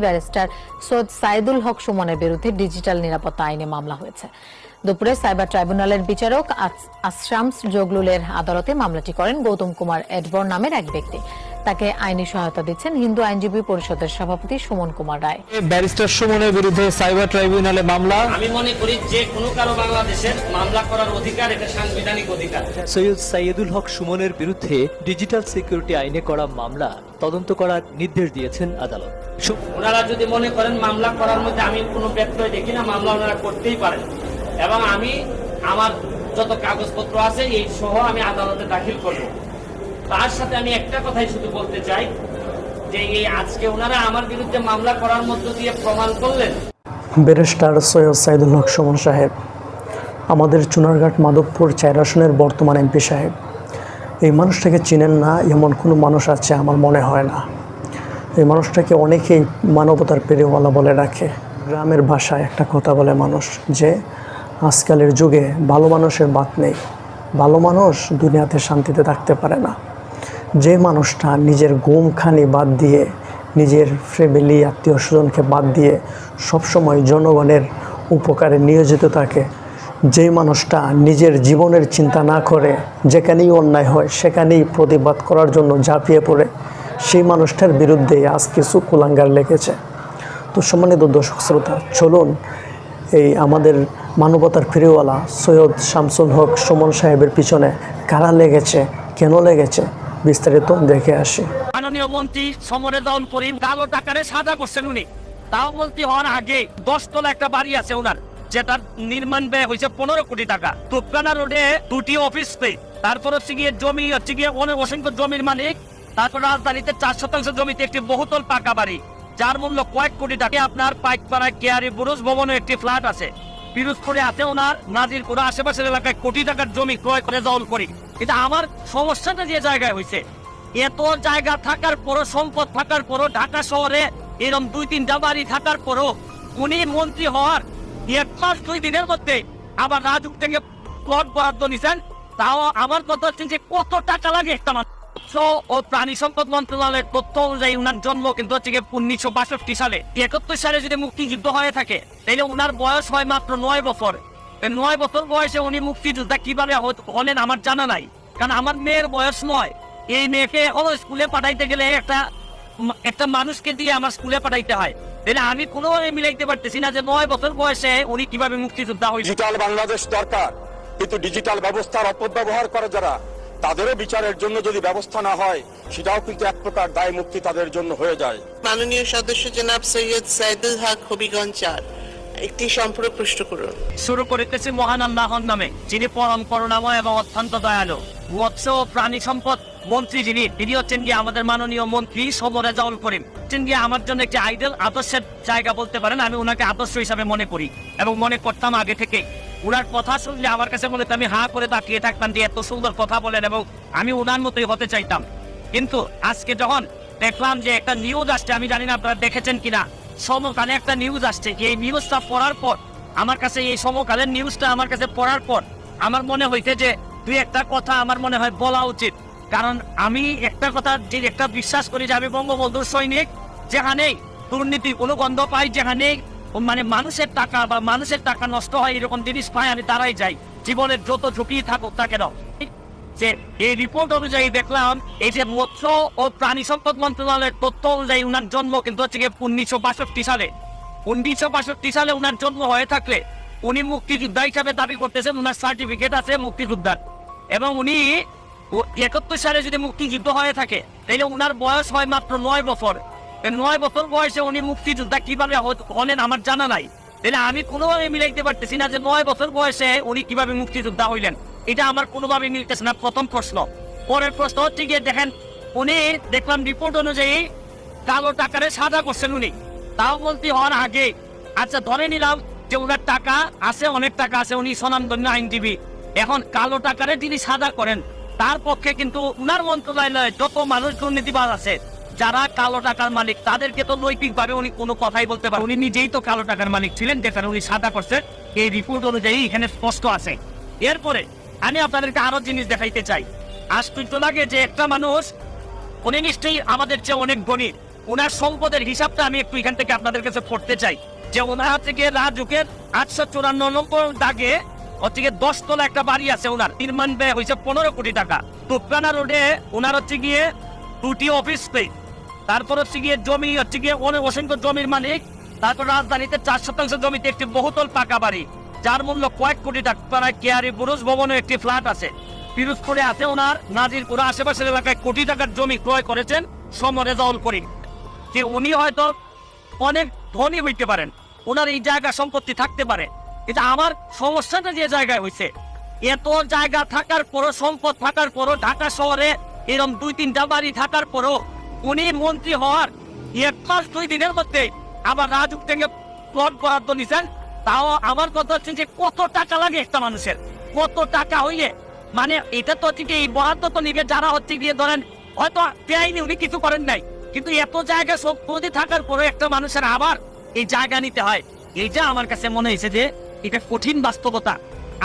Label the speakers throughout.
Speaker 1: Barrister Syed Saidul হক সুমনের বিরুদ্ধে digital নিরাপত্তা আইনে মামলা হয়েছে। দুপুরে সাইবার ট্রাইব্যুনালের বিচারক আশরামস জগলুলের আদালতে মামলাটি করেন গৌতম কুমার এডবর নামের এক ব্যক্তি। তাকে আইনি সহায়তা দিচ্ছেন হিন্দু আইনজীবী পরিষদের সভাপতি সুমন কুমার রায়।
Speaker 2: ব্যারিস্টার সুমনের বিরুদ্ধে সাইবার ট্রাইব্যুনালে মামলা।
Speaker 3: আমি মনে করি যে কোনো কারো বাংলাদেশের মামলা করার অধিকার এটা সাংবিধানিক অধিকার।
Speaker 4: সৈয়দ সাইদুল হক সুমনের বিরুদ্ধে ডিজিটাল সিকিউরিটি আইনে করা মামলা তদন্ত করার নির্দেশ দিয়েছেন আদালত।
Speaker 3: ওনারা যদি মনে করেন মামলা করার মধ্যে আমি কোনো ব্যত্যয় দেখি না, মামলা ওনারা করতেই পারেন এবং আমি আমার যত কাগজপত্র আছে এই সহ আমি আদালতে দাখিল করব। তার সাথে আমি একটা কথাই শুধু বলতে চাই যে এই আজকে ওনারা আমার বিরুদ্ধে মামলা করার মধ্য দিয়ে প্রমাণ করলেন।
Speaker 5: ব্যারিস্টার সৈয়দ সাইদুল হক সুমন সাহেব আমাদের চুনারঘাট মাধবপুর 4 আসনের বর্তমান এমপি সাহেব। এই মানুষটাকে চিনেন না এমন কোনো মানুষ আছে আমার মনে হয় না। এই মানুষটাকে অনেকেই মানবতার পেরিওয়ালা বলে রাখে। গ্রামের ভাষায় একটা কথা বলে মানুষ যে আজকালের যুগে ভালো মানুষের বাত নেই, ভালো মানুষ দুনিয়াতে শান্তিতে থাকতে পারে না। যে মানুষটা নিজের ঘুমখানি বাদ দিয়ে, নিজের ফ্যামিলি আত্মীয় স্বজনকে বাদ দিয়ে সবসময় জনগণের উপকারে নিয়োজিত থাকে, যেই মানুষটা নিজের জীবনের চিন্তা না করে যেখানেই অন্যায় হয় সেখানেই প্রতিবাদ করার জন্য ঝাঁপিয়ে পড়ে, সেই মানুষটার বিরুদ্ধে আজ কিছু কুলাঙ্গার লেগেছে। তো সম্মানিত দর্শক শ্রোতা, চলুন এই আমাদের মানবতার ফেরিওয়ালা সৈয়দ শামসুল হক সুমন সাহেবের পিছনে কারা লেগেছে, কেন লেগেছে বিস্তারিত দেখে আসি।
Speaker 3: মাননীয় মন্ত্রী সমরে দল করিম কালো টাকারে সাদা করছেন উনি। তাও মন্ত্রী হওয়ার আগে 10 তলা একটা বাড়ি আছে ওনার, যেটার নির্মাণ ব্যয় হয়েছে 15 কোটি টাকা। তুপকানা রোডে 2টি অফিস স্পেস, তারপর হচ্ছে গিয়ে জমি হচ্ছে গিয়ে অসংখ্য জমির মালিক। তারপর রাজধানীতে 4% জমিতে একটি বহুতল পাকা বাড়ি যার মূল্য কয়েক কোটি টাকা। আপনার পাইকপাড়ায় কেয়ারি বুরুজ ভবনে একটি ফ্ল্যাট আছে, পিরোজপুরে আছে ওনার, নাজিরপুরে আশেপাশের এলাকায় কোটি টাকার জমি ক্রয় করে দল করি। কিন্তু আমার সমস্যাটা যে জায়গায় হয়েছে, এত জায়গা থাকার পরও, সম্পদ থাকার পরও, ঢাকা শহরে এরকম 2-3টা বাড়ি থাকার পরও উনি মন্ত্রী হওয়ার 1 মাস 2 দিনের মধ্যে আবার রাজুক থেকে প্লট বরাদ্দ নিছেন। তাও আমার কথা হচ্ছে যে কত টাকা লাগে একটা মানুষ। ও প্রাণী সম্পদ মন্ত্রণালয়ের তথ্য অনুযায়ী উনার জন্ম কিন্তু হচ্ছে 1962 সালে। 71 সালে যদি মুক্তিযুদ্ধ হয়ে থাকে তাহলে উনার বয়স হয় মাত্র 9 বছর। 9 বছর বয়সে উনি মুক্তিযোদ্ধা কিভাবে হলেন আমার জানা নাই, কারণ আমার মেয়ের বয়স 9। এই মেয়েকে এখনো স্কুলে পাঠাইতে গেলে একটা মানুষকে দিয়ে আমার স্কুলে পাঠাইতে হয়। তাহলে আমি কোনোভাবে মিলাইতে পারতেছি না যে 9 বছর বয়সে উনি কিভাবে মুক্তিযোদ্ধা হয়েছে।
Speaker 6: ডিজিটাল বাংলাদেশ দরকার, কিন্তু ডিজিটাল ব্যবস্থার অপব্যবহার করে যারা, তাদেরও বিচারের জন্য যদি ব্যবস্থা না হয় সেটাও কিন্তু এক প্রকার দায় মুক্তি তাদের জন্য হয়ে যায়।
Speaker 7: মাননীয় সদস্য জনাব সৈয়দ সাইদুল হক হবিগঞ্জ 4 একটি সম্পূর্ণ প্রশ্ন করুন।
Speaker 3: শুরু করিতেছি মহান আল্লাহর নামে, যিনি পরম করুণাময় এবং অত্যন্ত দয়ালু। মৎস্য ও প্রাণী সম্পদ মন্ত্রী তিনি হচ্ছেন গিয়ে আমাদের মাননীয় মন্ত্রী সমরে দল করিম। হচ্ছেন গিয়ে আমার জন্য একটি আইডল, আদর্শের জায়গা বলতে পারেন। আমি ওনাকে আদর্শ হিসাবে মনে করি এবং মনে করতাম আগে থেকে। ওনার কথা শুনলে আমার কাছে মনে হতো আমি হাঁ করে তাকিয়ে থাকতাম যে এত সুন্দর কথা বলেন এবং আমি ওনার মতোই হতে চাইতাম। কিন্তু আজকে যখন দেখলাম যে একটা নিউজ আসছে, আমি জানি না আপনারা দেখেছেন কিনা, সমকালে একটা নিউজ আসছে। এই নিউজটা পড়ার পর আমার কাছে, এই সমকালের নিউজটা আমার কাছে পড়ার পর আমার মনে হইছে যে 2-1টা কথা আমার মনে হয় বলা উচিত। কারণ আমি একটা কথা যে একটা বিশ্বাস করি যে আমি বঙ্গবন্ধুর সৈনিক, যেখানেই দুর্নীতি কোনো গন্ধ পাই, যেখানেই মানে মানুষের টাকা বা মানুষের টাকা নষ্ট হয় এরকম জিনিস পাই, আমি তারাই যাই, জীবনের যত ঝুঁকি থাকুক না কেন। যে এই রিপোর্ট অনুযায়ী দেখলাম এই যে মৎস্য ও প্রাণী সম্পদ মন্ত্রণালয়ের তথ্য অনুযায়ী উনার জন্ম কিন্তু হচ্ছে 1962 সালে। 1962 সালে উনার জন্ম হয়ে থাকলে উনি মুক্তিযোদ্ধা হিসাবে দাবি করতেছেন, উনার সার্টিফিকেট আছে মুক্তিযোদ্ধার। এবং উনি 71 সালে যদি মুক্তিযুদ্ধ হয়ে থাকে তাহলে উনার বয়স হয় মাত্র 9 বছর। 9 বছর বয়সে উনি মুক্তিযোদ্ধা কিভাবে হলেন আমার জানা নাই। তাহলে আমি কোনোভাবে মিলাইতে পারতেছি না যে 9 বছর বয়সে উনি কিভাবে মুক্তিযোদ্ধা হইলেন, এটা আমার কোনোভাবে মিলতেছে না। প্রথম প্রশ্ন। পরের প্রশ্ন হচ্ছে গিয়ে দেখেন, উনি দেখলাম রিপোর্ট অনুযায়ী কালো টাকারে সাদা করছেন উনি, তাও মন্ত্রী হওয়ার আগে। আচ্ছা ধরে নিলাম যে উনার টাকা আছে, অনেক টাকা আছে, উনি স্বনামধন্য আইনজীবী। এখন কালো টাকারে তিনি সাদা করেন, তার পক্ষে কিন্তু উনার মন্ত্রণালয়ে যত মানুষ দুর্নীতিবাজ আছে, যারা কালো টাকার মালিক, তাদেরকে তো নৈতিকভাবে উনি কোনো কথাই বলতে পারেন। উনি নিজেই তো কালো টাকার মালিক ছিলেন, যেখানে উনি সাদা করছেন, এই রিপোর্ট অনুযায়ী এখানে স্পষ্ট আছে। এরপরে আমি আপনাদেরকে আরো জিনিস দেখাইতে চাই। আশ্চর্য লাগে যে একটা মানুষ, উনি নিশ্চয়ই আমাদের চেয়ে অনেক গণিত, ওনার সম্পদের হিসাবটা আমি একটু এখান থেকে আপনাদের কাছে পড়তে চাই। যে ওনার হচ্ছে গিয়ে রাজুকের 854 নম্বর দাগে হচ্ছে গিয়ে 10 তলা একটা বাড়ি আছে, ওনার নির্মাণ ব্যয় হয়েছে 15 কোটি টাকা। তুপকানা রোডে ওনার হচ্ছে গিয়ে 2টি অফিস স্পেস, তারপর হচ্ছে গিয়ে জমি হচ্ছে গিয়ে অনেক অসংখ্য জমির মালিক। তারপর রাজধানীতে 4 শতাংশ জমিতে একটি বহুতল পাকা বাড়ি, যার মূল্য কয়েক কোটি টাকা। পাড়ায় কেয়ারি বুরুজ ভবনে একটি ফ্ল্যাট আছে। পিরোজপুরে আছে ওনার নাজিরপুর আশেপাশের এলাকায় কোটি টাকার জমি ক্রয় করেছেন সমরেজাউল করিম। যে উনি হয়তো অনেক ধনী হইতে পারেন, ওনার এই জায়গা সম্পত্তি থাকতে পারে, এটা আমার সমস্যাটা যে জায়গায় হয়েছে, এত জায়গা থাকার পরও, সম্পদ থাকার পরও, ঢাকা শহরে এরকম 2-3টা বাড়ি থাকার পরও উনি মন্ত্রী হওয়ার 1 মাস 2 দিনের মধ্যে আবার রাজুক থেকে প্লট বরাদ্দ নিছেন। তাও আমার কথা হচ্ছে যে কত টাকা লাগে একটা মানুষের, কত টাকা হইলে মানে এটা তো হচ্ছে এই বরাদ্দ তো নিবে যারা হচ্ছে গিয়ে ধরেন হয়তো পেয়নি, উনি কিছু করেন নাই, কিন্তু এত জায়গা সম্পত্তি থাকার পরে একটা মানুষের আবার এই জায়গা নিতে হয়। এইটা আমার কাছে মনে হয়েছে যে এটা কঠিন বাস্তবতা।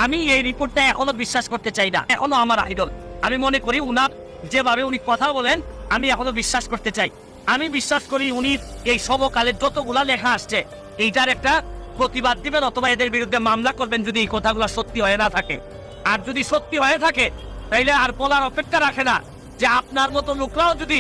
Speaker 3: আমি এই রিপোর্টটা এখনো বিশ্বাস করতে চাই না, এখনো আমার আইডল। আমি মনে করি উনার যেভাবে উনি কথা বলেন আমি এখনো বিশ্বাস করতে চাই। আমি বিশ্বাস করি উনি এই সমকালে যতগুলা লেখা আসছে এইটার একটা প্রতিবাদ দিবেন অথবা এদের বিরুদ্ধে মামলা করবেন যদি এই কথাগুলো সত্যি হয়ে না থাকে। আর যদি সত্যি হয়ে থাকে তাইলে আর বলার অপেক্ষা রাখে না যে আপনার মতো লোকরাও যদি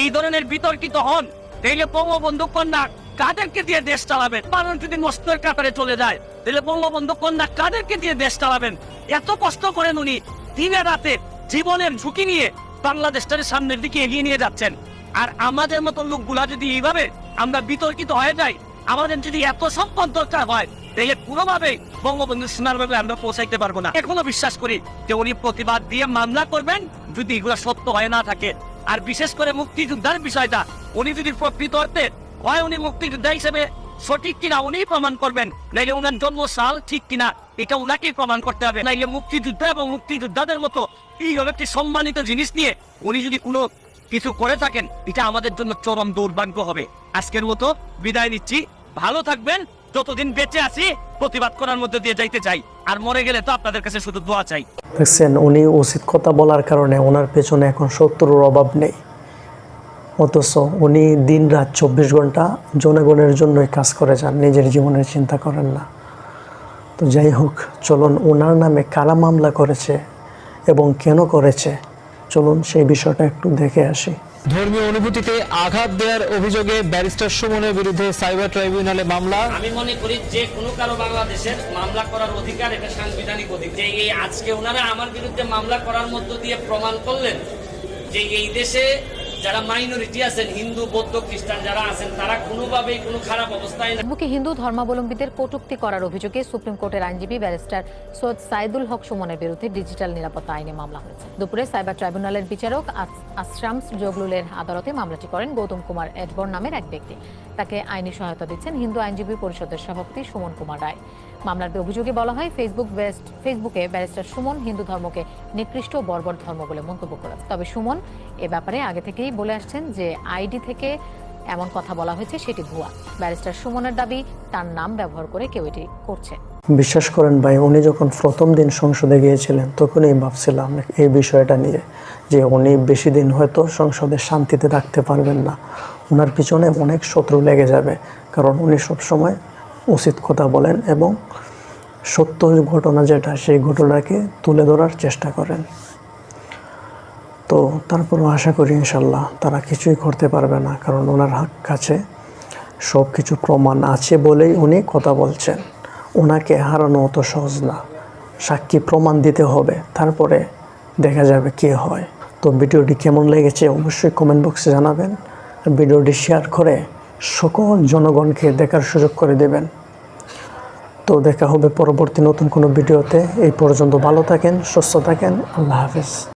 Speaker 3: এই ধরনের বিতর্কিত হন তাইলে বঙ্গবন্ধু কন্যা কাদেরকে দিয়ে দেশ চালাবেন? মানুষ যদি নষ্টের কাতারে চলে যায় তাহলে বঙ্গবন্ধু কন্যা কাদেরকে দিয়ে দেশ চালাবেন? এত কষ্ট করেন উনি, দিনে রাতে জীবনের ঝুঁকি নিয়ে বাংলাদেশটার সামনের দিকে এগিয়ে নিয়ে যাচ্ছেন। আর আমাদের মতো লোকগুলা যদি এইভাবে আমরা বিতর্কিত হয়ে যাই, আমাদের যদি এত সম্পদ দরকার হয় তাহলে কোনোভাবেই বঙ্গবন্ধু সীমারভাবে আমরা পৌঁছাইতে পারবো না। এখনো বিশ্বাস করি যে উনি প্রতিবাদ দিয়ে মামলা করবেন যদি এগুলো সত্য হয়ে না থাকে। আর বিশেষ করে মুক্তিযোদ্ধার বিষয়টা উনি যদি প্রকৃত অর্থে হয় উনি মুক্তিযোদ্ধা হিসেবে সঠিক কিনা উনি প্রমাণ করবেন, নাইলে ওনার জন্মসাল ঠিক কিনা এটা ওনাকে প্রমাণ করতে হবে। নাইলে মুক্তিযোদ্ধা এবং মুক্তিযোদ্ধাদের মতো এইভাবে একটি সম্মানিত জিনিস নিয়ে উনি যদি কোনো কিছু করে থাকেন এটা আমাদের জন্য চরম দুর্ভাগ্য হবে। আজকের মতো বিদায় নিচ্ছি, ভালো থাকবেন। যতদিন বেঁচে আছি প্রতিবাদ করার মধ্যে দিয়ে যাইতে চাই, আর মরে গেলে তো আপনাদের কাছে শুধু দোয়া চাই।
Speaker 5: দেখছেন, উনি উচিত কথা বলার কারণে ওনার পেছনে এখন শত্রুর অভাব নেই, অথচ উনি দিন রাত 24 ঘন্টা জনগণের জন্যই কাজ করে যান, নিজের জীবনের চিন্তা করেন না। তো যাই হোক, চলুন ওনার নামে কারা মামলা করেছে এবং কেন করেছে চলুন সেই বিষয়টা একটু দেখে আসি।
Speaker 2: ধর্মীয় অনুভূতিতে আঘাত দেওয়ার অভিযোগে ব্যারিস্টার সুমনের বিরুদ্ধে সাইবার ট্রাইব্যুনালে মামলা।
Speaker 3: আমি মনে করি যে কোনো কারো বাংলাদেশের মামলা করার অধিকার, এটা সাংবিধানিক অধিকার। যে এই আজকে ওনারা আমার বিরুদ্ধে মামলা করার মধ্য দিয়ে প্রমাণ করলেন যে এই দেশে যারা মাইনরিটি আছেন, হিন্দু, বৌদ্ধ, খ্রিস্টান যারা আছেন, তারা কোনোভাবেই কোনো খারাপ অবস্থায় না।
Speaker 1: ফেসবুকে হিন্দু ধর্মাবলম্বীদের কটূক্তি করার অভিযোগে সুপ্রিম কোর্টের আইনজীবী ব্যারিস্টার সৈয়দ সাইদুল হক সুমনের বিরুদ্ধে ডিজিটাল নিরাপত্তা আইনে মামলা হয়েছে। দুপুরে সাইবার ট্রাইব্যুনালের বিচারক আশরামস জগলুলের আদালতে মামলাটি করেন গৌতম কুমার এডবর নামের এক ব্যক্তি। তাকে আইনি সহায়তা দিচ্ছেন হিন্দু আইনজীবী পরিষদের সভাপতি সুমন কুমার রায়। মামলার অভিযোগে বলা হয় ফেসবুকে ব্যারিস্টার সুমন হিন্দু ধর্মকে নিকৃষ্ট ও বর্বর ধর্ম বলে মন্তব্য করেছে। তবে সুমন এ ব্যাপারে আগে থেকেই বলে আসছেন যে আইডি থেকে এমন কথা বলা হয়েছে সেটি ভুয়া। ব্যারিস্টার সুমনের দাবি তার নাম ব্যবহার করে কেউ এটি করছে।
Speaker 5: বিশ্বাস করেন ভাই, উনি যখন প্রথম দিন সংসদে গিয়েছিলেন তখনই ভাবছিলাম এই বিষয়টা নিয়ে যে উনি বেশি দিন হয়তো সংসদে শান্তিতে রাখতে পারবেন না, ওনার পিছনে অনেক শত্রু লেগে যাবে, কারণ উনি সবসময় উচিত কথা বলেন এবং সত্য ঘটনা যেটা সেই ঘটনাকে তুলে ধরার চেষ্টা করেন। তো তারপরও আশা করি ইনশাল্লাহ তারা কিছুই করতে পারবে না, কারণ ওনার কাছে সব কিছু প্রমাণ আছে বলেই উনি কথা বলছেন। ওনাকে হারানো অত সহজ না, সাক্ষী প্রমাণ দিতে হবে, তারপরে দেখা যাবে কি হয়। তো ভিডিওটি কেমন লেগেছে অবশ্যই কমেন্ট বক্সে জানাবেন। ভিডিওটি শেয়ার করে সকল জনগণকে দেখার সুযোগ করে দেবেন। তো দেখা হবে পরবর্তী নতুন কোনো ভিডিওতে। এই পর্যন্ত ভালো থাকেন, সুস্থ থাকেন, আল্লাহ হাফেজ।